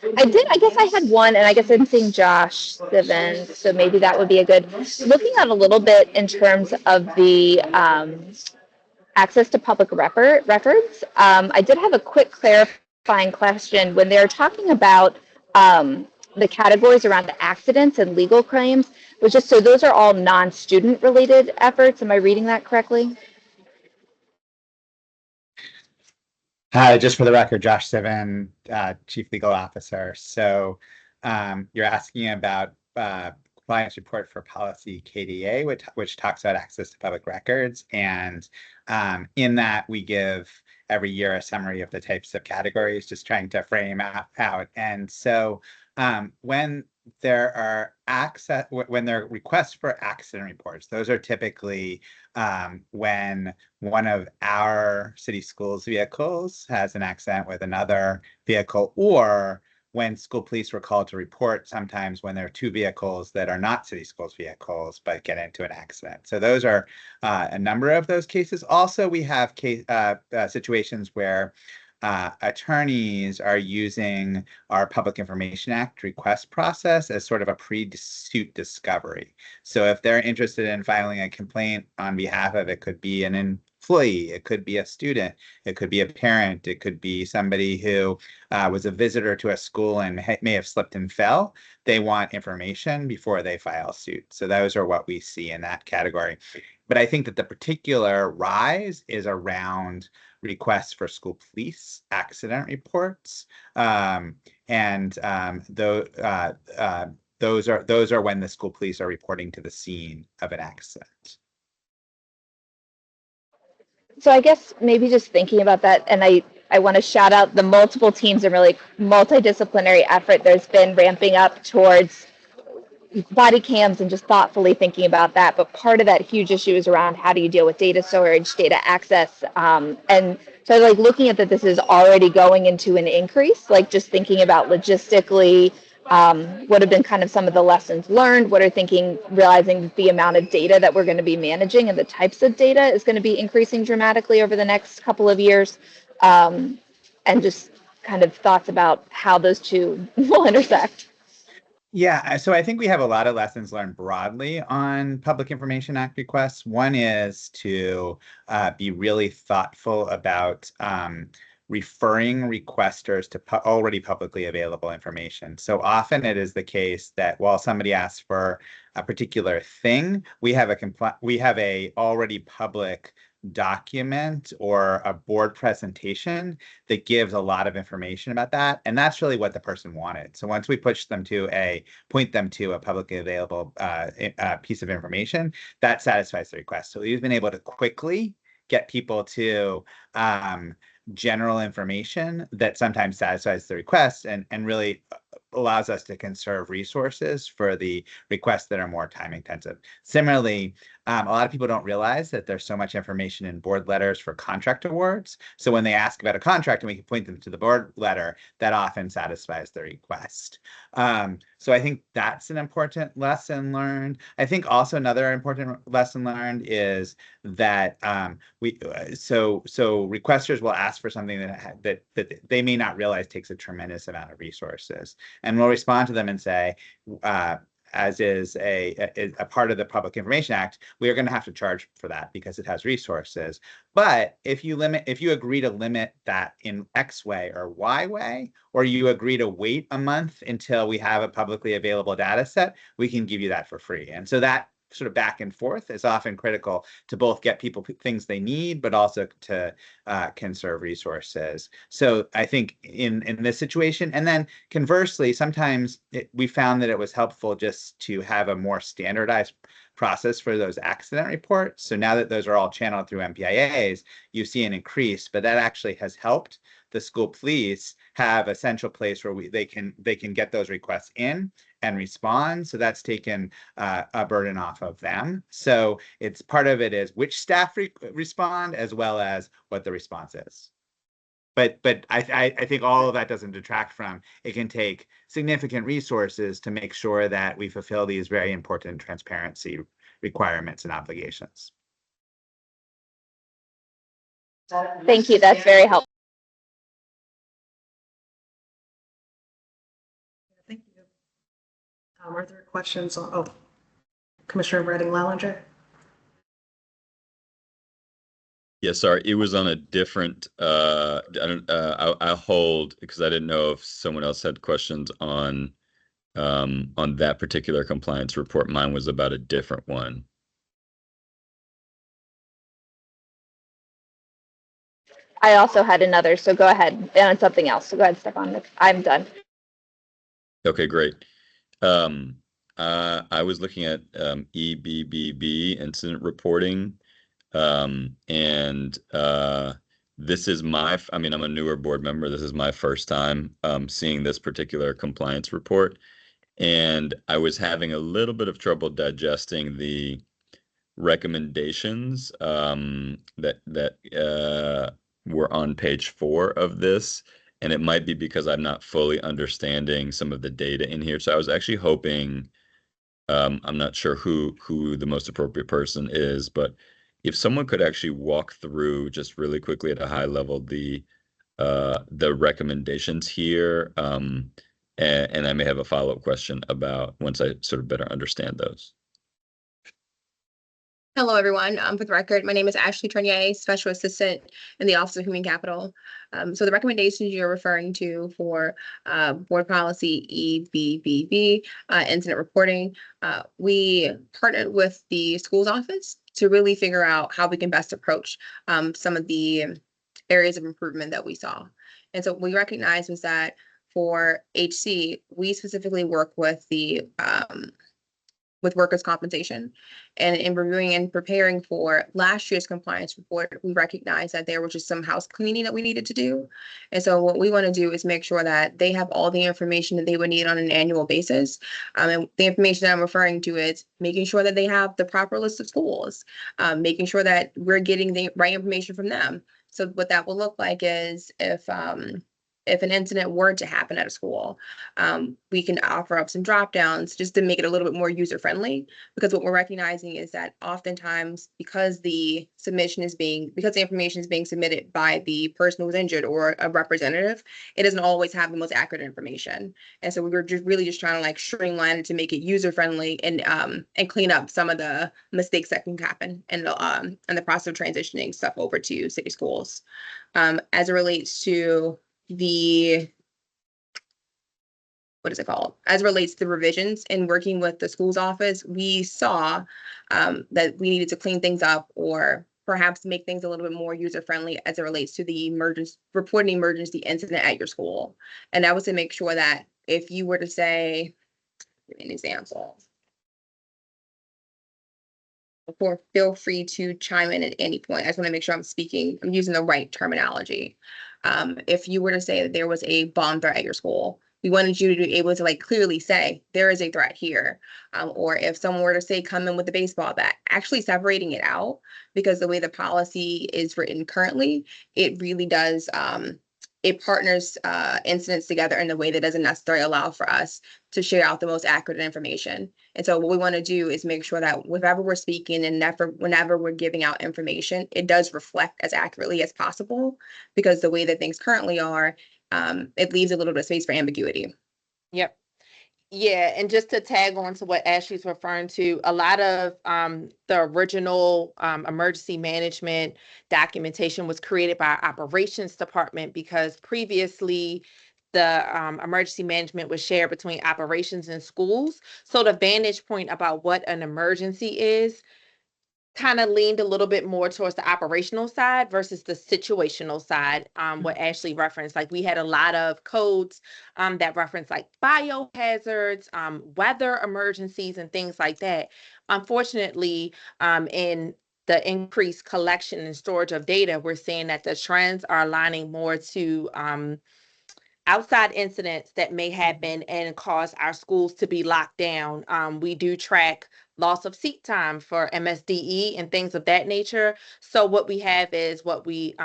guess I had one, and I guess I'm seeing Josh Sivan, so maybe that would be a good, looking at a little bit in terms of the access to public records. I did have a quick clarifying question. When they're talking about the categories around the accidents and legal claims, was just, so those are all non-student related efforts. Am I reading that correctly? Hi, just for the record, Josh Sivan, Chief Legal Officer. So you're asking about compliance report for policy KDA, which talks about access to public records. And in that, we give every year a summary of the types of categories, just trying to frame out. And so when there are when there are requests for accident reports. Those are typically when one of our city schools vehicles has an accident with another vehicle, or when school police were called to report sometimes when there are two vehicles that are not city schools vehicles but get into an accident. So those are a number of those cases. Also, we have situations where attorneys are using our Public Information Act request process as sort of a pre-suit discovery. So if they're interested in filing a complaint on behalf of, it could be an employee, it could be a student, it could be a parent, it could be somebody who was a visitor to a school and may have slipped and fell. They want information before they file suit. So those are what we see in that category. But I think that the particular rise is around requests for school police accident reports, those are when the school police are reporting to the scene of an accident. So I guess maybe just thinking about that, and I want to shout out the multiple teams and really multidisciplinary effort there's been ramping up towards body cams and just thoughtfully thinking about that. But part of that huge issue is around how do you deal with data storage, data access. And so like looking at that, this is already going into an increase, like just thinking about logistically, what have been kind of some of the lessons learned, realizing the amount of data that we're going to be managing and the types of data is going to be increasing dramatically over the next couple of years. And just kind of thoughts about how those two will intersect. Yeah, so I think we have a lot of lessons learned broadly on Public Information Act requests. One is to be really thoughtful about referring requesters to already publicly available information. So often it is the case that while somebody asks for a particular thing, we have a already public document or a board presentation that gives a lot of information about that, and that's really what the person wanted. So once we point them to a publicly available piece of information, that satisfies the request. So we've been able to quickly get people to general information that sometimes satisfies the request and really allows us to conserve resources for the requests that are more time intensive. Similarly, a lot of people don't realize that there's so much information in board letters for contract awards. So when they ask about a contract and we can point them to the board letter, that often satisfies the request. So I think that's an important lesson learned. I think also another important lesson learned is that so requesters will ask for something that they may not realize takes a tremendous amount of resources, and we'll respond to them and say, as is a part of the Public Information Act, we are going to have to charge for that because it has resources. But if you agree to limit that in X way or Y way, or you agree to wait a month until we have a publicly available data set, we can give you that for free. And so that sort of back and forth is often critical to both get people things they need, but also to conserve resources. So I think in this situation, and then conversely, sometimes we found that it was helpful just to have a more standardized process for those accident reports. So now that those are all channeled through MPIAs, you see an increase, but that actually has helped the school police have a central place where they can get those requests in and respond. So that's taken a burden off of them. So it's part of it is which staff respond as well as what the response is. But I think all of that doesn't detract from it can take significant resources to make sure that we fulfill these very important transparency requirements and obligations. Thank you. That's very helpful. Thank you. Are there questions? Commissioner Redding-Lallinger? Yeah, sorry, it was on a different. I'll hold because I didn't know if someone else had questions on that particular compliance report. Mine was about a different one. I also had another, so go ahead. And something else. So go ahead, Stefan. I'm done. Okay, great. I was looking at EBBB, incident reporting, and this is I'm a newer board member. This is my first time seeing this particular compliance report. And I was having a little bit of trouble digesting the recommendations that were on page 4 of this. And it might be because I'm not fully understanding some of the data in here. So I was actually hoping, I'm not sure who the most appropriate person is, but if someone could actually walk through just really quickly at a high level the recommendations here, and I may have a follow-up question about once I sort of better understand those. Hello, everyone. For the record, my name is Ashley Trenier, Special Assistant in the Office of Human Capital. So the recommendations you're referring to for Board Policy EBBB, incident reporting, we partnered with the school's office to really figure out how we can best approach some of the areas of improvement that we saw. And so what we recognized was that for HC, we specifically work with the with workers' compensation. And in reviewing and preparing for last year's compliance report, we recognized that there was just some house cleaning that we needed to do. And so what we want to do is make sure that they have all the information that they would need on an annual basis. And the information that I'm referring to is making sure that they have the proper list of schools, making sure that we're getting the right information from them. So what that will look like is if an incident were to happen at a school, we can offer up some drop downs just to make it a little bit more user friendly. Because what we're recognizing is that oftentimes because the information is being submitted by the person who was injured or a representative, it doesn't always have the most accurate information. And so we were just really just trying to like streamline it to make it user friendly and clean up some of the mistakes that can happen in the process of transitioning stuff over to city schools. As it relates to the as it relates to the revisions and working with the school's office, we saw that we needed to clean things up or perhaps make things a little bit more user-friendly as it relates to the reporting emergency incident at your school. And that was to make sure that if you were to say, give me an example. Feel free to chime in at any point. I just want to make sure I'm using the right terminology. If you were to say that there was a bomb threat at your school, we wanted you to be able to like clearly say there is a threat here. Or if someone were to say come in with a baseball bat, actually separating it out, because the way the policy is written currently, it really does it partners incidents together in a way that doesn't necessarily allow for us to share out the most accurate information. And so what we want to do is make sure that whenever we're speaking and whenever we're giving out information, it does reflect as accurately as possible, because the way that things currently are, it leaves a little bit of space for ambiguity. Yep. Yeah, and just to tag on to what Ashley's referring to, a lot of the original emergency management documentation was created by our operations department, because previously the emergency management was shared between operations and schools. So the vantage point about what an emergency is kind of leaned a little bit more towards the operational side versus the situational side, what Ashley referenced. Like we had a lot of codes that reference like biohazards, weather emergencies, and things like that. Unfortunately, in the increased collection and storage of data, we're seeing that the trends are aligning more to outside incidents that may happen and cause our schools to be locked down. We do track loss of seat time for MSDE and things of that nature. So what we have is what we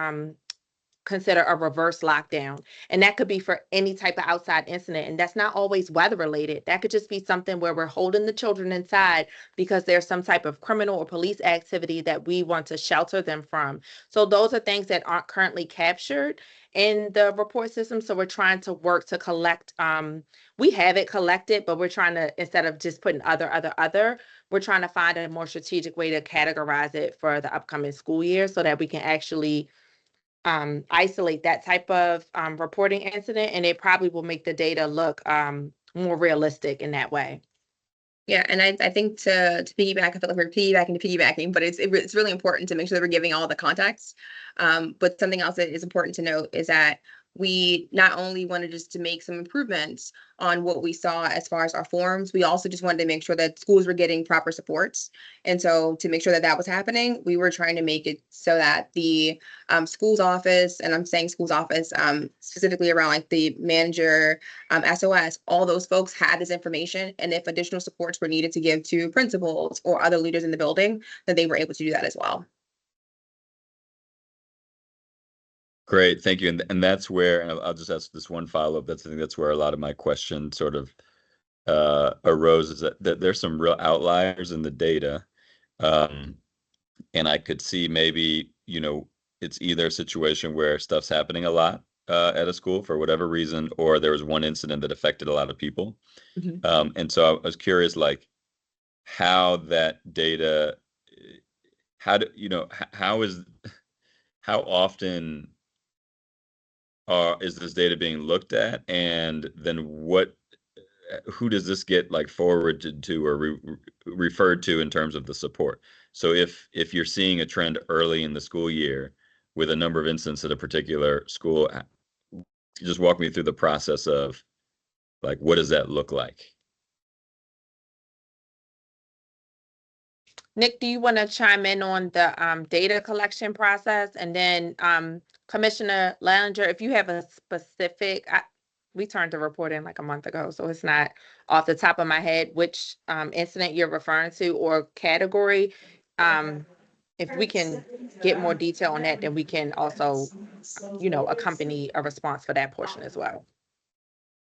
consider a reverse lockdown. And that could be for any type of outside incident. And that's not always weather related. That could just be something where we're holding the children inside because there's some type of criminal or police activity that we want to shelter them from. So those are things that aren't currently captured in the report system. So we're trying to work to collect, we have it collected, but we're trying to, instead of just putting other, we're trying to find a more strategic way to categorize it for the upcoming school year so that we can actually isolate that type of reporting incident, and it probably will make the data look more realistic in that way. Yeah, and I think to piggyback, I feel like we're piggybacking, but it's really important to make sure that we're giving all the context. But something else that is important to note is that we not only wanted just to make some improvements on what we saw as far as our forms, we also just wanted to make sure that schools were getting proper supports. And so to make sure that that was happening, we were trying to make it so that the school's office, and I'm saying school's office, specifically around like the manager, SOS, all those folks had this information. And if additional supports were needed to give to principals or other leaders in the building, then they were able to do that as well. Great, thank you. And that's where, and I'll just ask this one follow-up. I think that's where a lot of my question sort of arose, is that there's some real outliers in the data. And I could see maybe, it's either a situation where stuff's happening a lot at a school for whatever reason, or there was one incident that affected a lot of people. And so I was curious, like, how that data, how often is this data being looked at, and then who does this get like forwarded to or referred to in terms of the support? So if you're seeing a trend early in the school year with a number of incidents at a particular school, just walk me through the process of, like, what does that look like? Nick, do you want to chime in on the data collection process? And then Commissioner Lallinger, if you have a specific, we turned the report in like a month ago, so it's not off the top of my head which incident you're referring to or category. If we can get more detail on that, then we can also, accompany a response for that portion as well.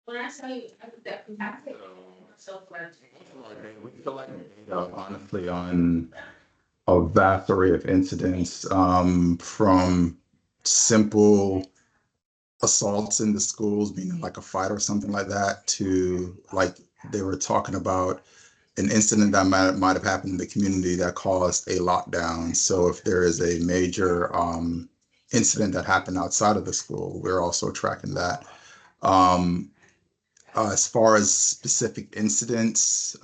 We collect data, honestly, on a vast array of incidents, from simple assaults in the schools, meaning like a fight or something like that, to, like they were talking about, an incident that might have happened in the community that caused a lockdown. So if there is a major incident that happened outside of the school, we're also tracking that. As far as specific incidents,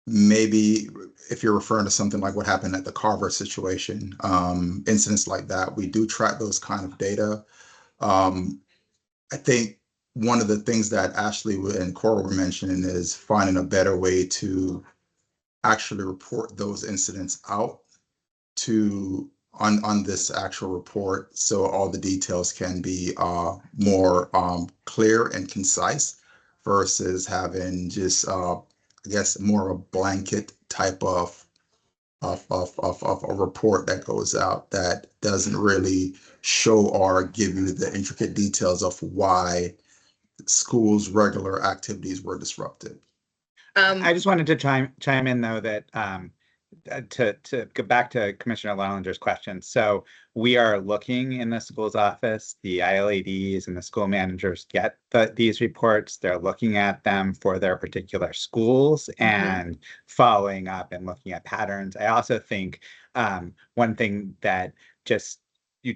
maybe if you're referring to something like what happened at the Carver situation, incidents like that, we do track those kind of data. I think one of the things that Ashley and Cora were mentioning is finding a better way to actually report those incidents out on this actual report, so all the details can be more clear and concise, versus having just I guess more of a blanket type of a report that goes out that doesn't really show or give you the intricate details of why schools' regular activities were disrupted. I just wanted to chime in, though, that to go back to Commissioner Lallinger's question. So we are looking in the school's office, the ILADs and the school managers get these reports. They're looking at them for their particular schools and following up and looking at patterns. I also think one thing that just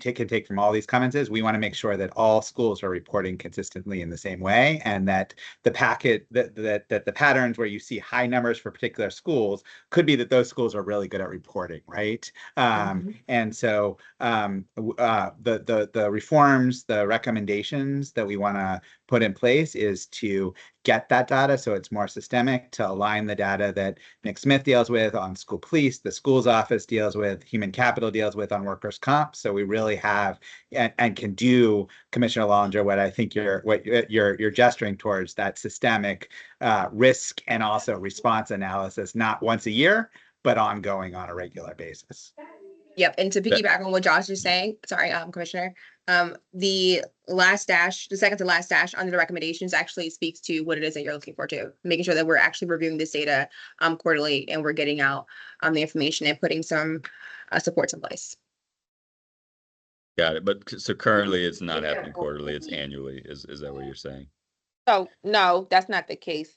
can take from all these comments is we want to make sure that all schools are reporting consistently in the same way, and that the the patterns where you see high numbers for particular schools could be that those schools are really good at reporting, right? And so the reforms, the recommendations that we want to put in place is to get that data so it's more systemic, to align the data that Nick Smith deals with on school police, the school's office deals with, human capital deals with on workers' comp. So we really have and can do, Commissioner Lallinger, what I think you're gesturing towards, that systemic risk and also response analysis, not once a year, but ongoing on a regular basis. Yep, and to piggyback on what Josh is saying, sorry, Commissioner, the second to last dash under the recommendations actually speaks to what it is that you're looking for too, making sure that we're actually reviewing this data quarterly, and we're getting out the information and putting some supports in place. Got it. But so currently it's not happening quarterly, it's annually. Is that what you're saying? So no, that's not the case.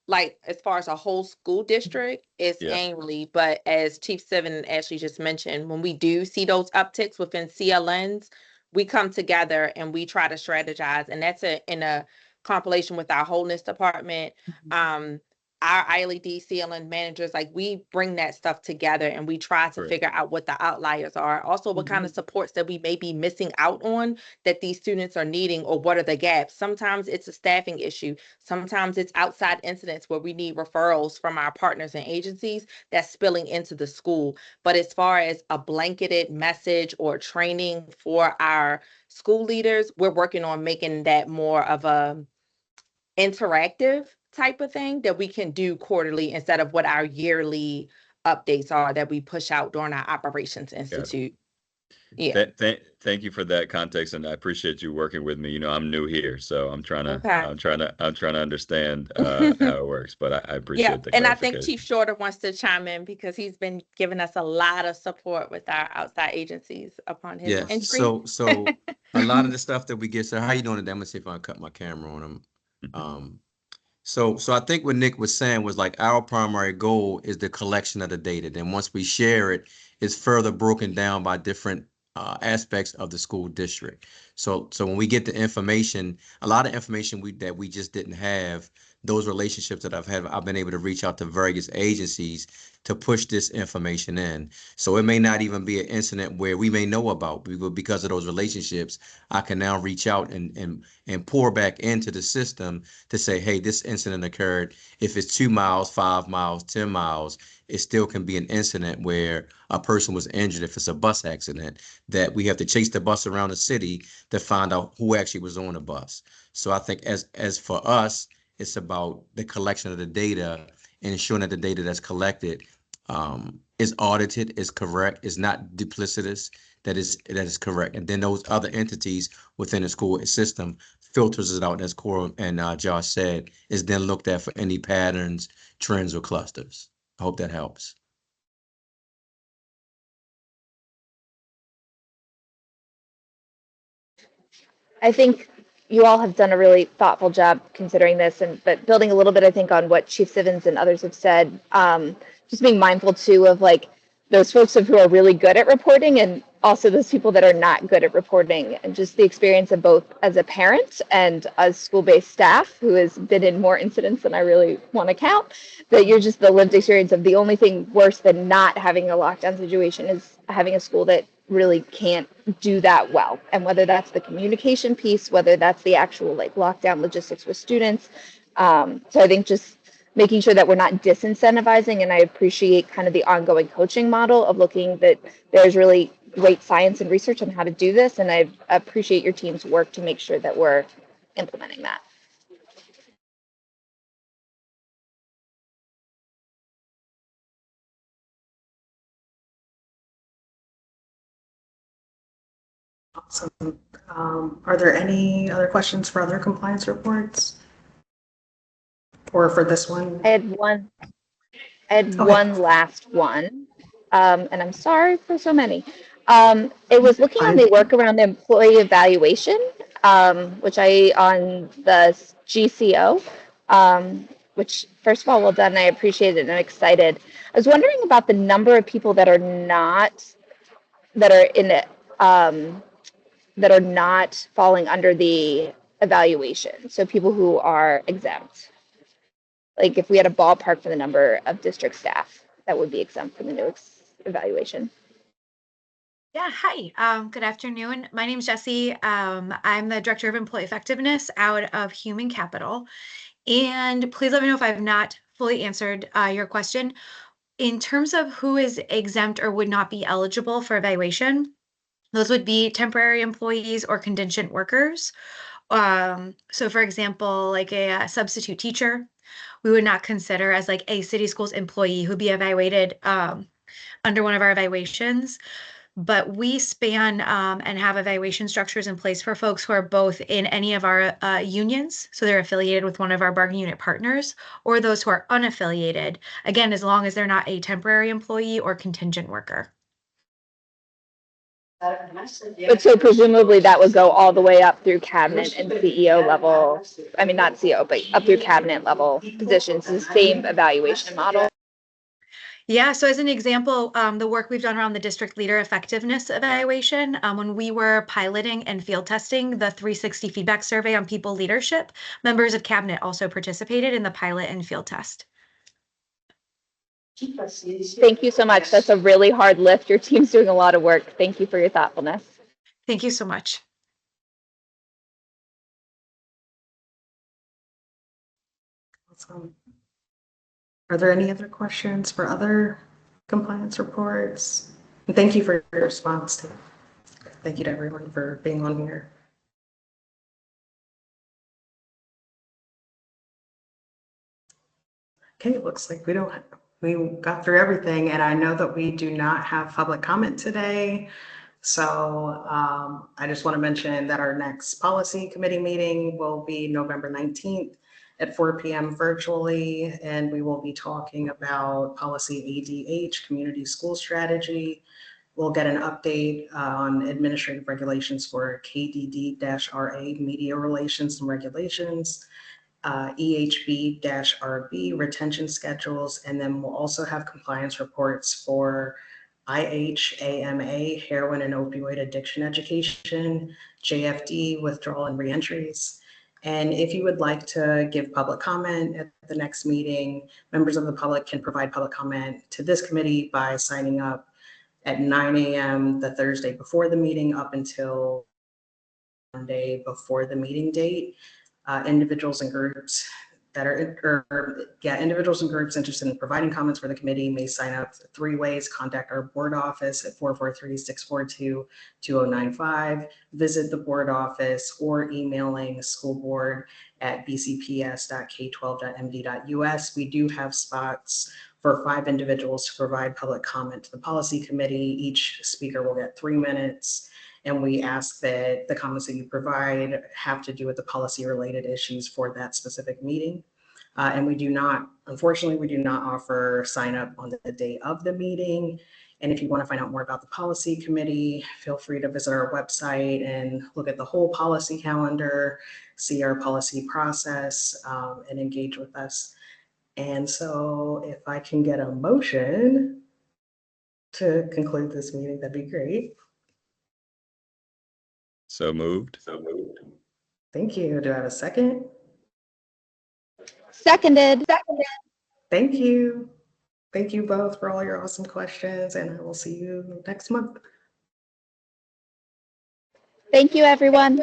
Like as far as a whole school district, it's annually, but as Chief Sivan and Ashley just mentioned, when we do see those upticks within CLNs, we come together and we try to strategize, and that's in a compilation with our wholeness department, our ILED CLN managers, like we bring that stuff together and we try to Right. figure out what the outliers are. Also, what kind of supports that we may be missing out on that these students are needing, or what are the gaps? Sometimes it's a staffing issue. Sometimes it's outside incidents where we need referrals from our partners and agencies that's spilling into the school. But as far as a blanketed message or training for our school leaders, we're working on making that more of a interactive type of thing that we can do quarterly instead of what our yearly updates are that we push out during our Operations Institute. Yeah. Thank you for that context, and I appreciate you working with me. You know, I'm new here, so I'm trying to Okay. I'm trying to understand how it works. But I appreciate Yeah, the and I think clarification. Chief Shorter wants to chime in because he's been giving us a lot of support with our outside agencies upon his Yeah, entry. so a lot of the stuff that we get, so how you doing today? I'm gonna see if I can cut my camera on him. So I think what Nick was saying was like our primary goal is the collection of the data. Then once we share it, it's further broken down by different aspects of the school district. So when we get the information, a lot of information that we just didn't have, those relationships that I've been able to reach out to various agencies to push this information in. So it may not even be an incident where we may know about, but because of those relationships, I can now reach out and pour back into the system to say, hey, this incident occurred. If it's 2 miles, 5 miles, 10 miles, it still can be an incident where a person was injured if it's a bus accident, that we have to chase the bus around the city to find out who actually was on the bus. So I think as for us, it's about the collection of the data and ensuring that the data that's collected is audited, is correct, is not duplicitous, that is correct. And then those other entities within the school system filters it out, as Cora and Josh said, is then looked at for any patterns, trends, or clusters. I hope that helps. I think you all have done a really thoughtful job considering this, but building a little bit, I think, on what Chief Sivens and others have said, just being mindful too of like those folks who are really good at reporting and also those people that are not good at reporting, and just the experience of both as a parent and as school-based staff who has been in more incidents than I really want to count, that you're just the lived experience of the only thing worse than not having a lockdown situation is having a school that really can't do that well. And whether that's the communication piece, whether that's the actual like lockdown logistics with students. So I think just making sure that we're not disincentivizing, and I appreciate kind of the ongoing coaching model of looking that there's really great science and research on how to do this. And I appreciate your team's work to make sure that we're implementing that. Awesome. Are there any other questions for other compliance reports? Or for this one? I had one last one, and I'm sorry for so many. It was looking on the work around the employee evaluation, which on the GCO, which first of all, well done. I appreciate it and I'm excited. I was wondering about the number of people that are not falling under the evaluation. So people who are exempt. Like if we had a ballpark for the number of district staff that would be exempt from the new evaluation. Yeah, hi. Good afternoon. My name is Jessie. I'm the Director of Employee Effectiveness out of Human Capital. And please let me know if I've not fully answered your question. In terms of who is exempt or would not be eligible for evaluation, those would be temporary employees or contingent workers. So for example, like a substitute teacher, we would not consider as like a city schools employee who'd be evaluated under one of our evaluations. But we span and have evaluation structures in place for folks who are both in any of our unions, so they're affiliated with one of our bargaining unit partners, or those who are unaffiliated, again, as long as they're not a temporary employee or contingent worker. But so presumably that would go all the way up through cabinet and CEO level. I mean, not CEO, but up through cabinet level positions, the same evaluation model. Yeah, so as an example, the work we've done around the district leader effectiveness evaluation, when we were piloting and field testing the 360 feedback survey on people leadership, members of cabinet also participated in the pilot and field test. Thank you so much. That's a really hard lift. Your team's doing a lot of work. Thank you for your thoughtfulness. Thank you so much. Awesome. Are there any other questions for other compliance reports? And thank you for your response to. Thank you to everyone for being on here. Okay, it looks like we got through everything, and I know that we do not have public comment today. So I just want to mention that our next policy committee meeting will be November 19th at 4 p.m. virtually, and we will be talking about policy ADH, community school strategy. We'll get an update on administrative regulations for KDD-RA, media relations and regulations, EHB-RB, retention schedules, and then we'll also have compliance reports for IHAMA, heroin and opioid addiction education, JFD, withdrawal and reentries. And if you would like to give public comment at the next meeting, members of the public can provide public comment to this committee by signing up at 9 a.m. the Thursday before the meeting up until Monday before the meeting date. Individuals and groups that are, individuals and groups interested in providing comments for the committee may sign up 3 ways. Contact our board office at 443-642-2095, visit the board office, or emailing schoolboard@bcps.k12.md.us. We do have spots for 5 individuals to provide public comment to the policy committee. Each speaker will get 3 minutes. And we ask that the comments that you provide have to do with the policy related issues for that specific meeting. And we do not, unfortunately, we do not offer sign up on the day of the meeting. And if you want to find out more about the policy committee, feel free to visit our website and look at the whole policy calendar, see our policy process, and engage with us. And so if I can get a motion to conclude this meeting, that'd be great. So moved. Thank you. Do I have a second? Seconded. Thank you. Thank you both for all your awesome questions, and I will see you next month. Thank you, everyone.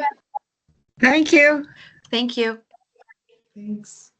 Thank you. Thank you. Thanks.